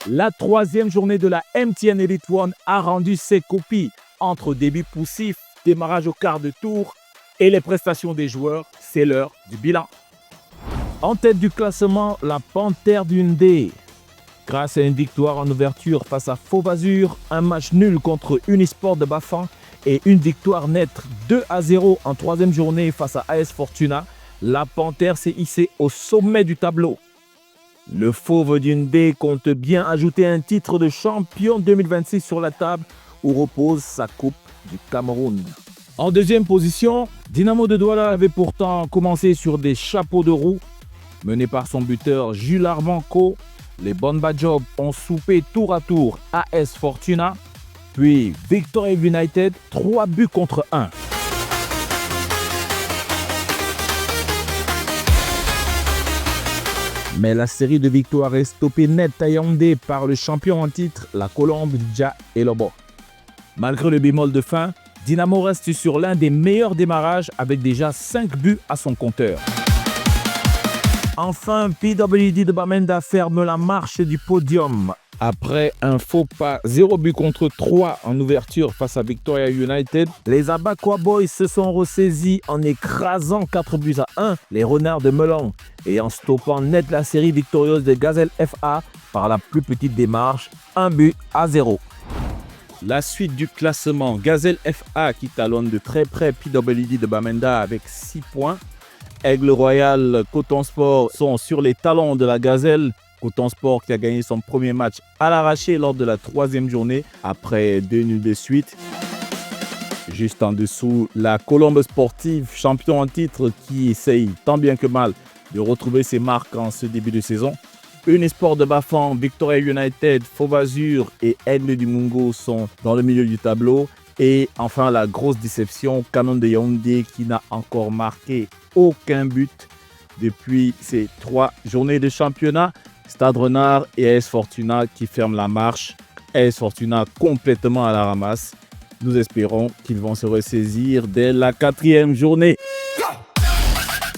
La troisième journée de la MTN Elite One a rendu ses copies entre début poussif, démarrage au quart de tour et les prestations des joueurs. C'est l'heure du bilan. En tête du classement, la Panthère du Ndé. Grâce à une victoire en ouverture face à Faux-Vazur, un match nul contre Unisport de Bafang et une victoire nette 2-0 en troisième journée face à AS Fortuna, la Panthère s'est hissée au sommet du tableau. Le Fauve du Ndé compte bien ajouter un titre de champion 2026 sur la table où repose sa Coupe du Cameroun. En deuxième position, Dynamo de Douala avait pourtant commencé sur des chapeaux de roue. Mené par son buteur Jules Arvanco, les Bonba Job ont soupé tour à tour AS Fortuna, puis Victoria United 3 buts contre 1. Mais la série de victoires est stoppée net à Yaoundé par le champion en titre, la Colombe Dja Elobo. Malgré le bémol de fin, Dynamo reste sur l'un des meilleurs démarrages avec déjà 5 buts à son compteur. Enfin, PWD de Bamenda ferme la marche du podium. Après un faux pas 0 but contre 3 en ouverture face à Victoria United, les Abakwa Boys se sont ressaisis en écrasant 4 buts à 1 les Renards de Melon et en stoppant net la série victorieuse de Gazelle FA par la plus petite démarche, 1 but à 0. La suite du classement, Gazelle FA qui talonne de très près PWD de Bamenda avec 6 points. Aigle Royal, Coton Sport sont sur les talons de la Gazelle. Coton Sport qui a gagné son premier match à l'arraché lors de la troisième journée après 2 nuls de suite. Juste en dessous, la Colombe Sportive, champion en titre qui essaye tant bien que mal de retrouver ses marques en ce début de saison. Unisport de Bafang, Victoria United, Faux-Vazur et Aigle du Mungo sont dans le milieu du tableau. Et enfin, la grosse déception, Canon de Yaoundé qui n'a encore marqué aucun but depuis ces 3 journées de championnat. Stade Renard et AS Fortuna qui ferment la marche. AS Fortuna complètement à la ramasse. Nous espérons qu'ils vont se ressaisir dès la 4e journée.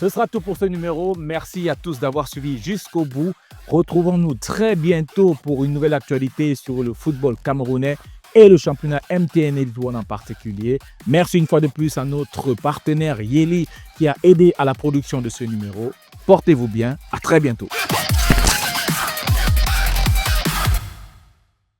Ce sera tout pour ce numéro. Merci à tous d'avoir suivi jusqu'au bout. Retrouvons-nous très bientôt pour une nouvelle actualité sur le football camerounais et le championnat MTN Elite One en particulier. Merci une fois de plus à notre partenaire Yeli qui a aidé à la production de ce numéro. Portez-vous bien, à très bientôt.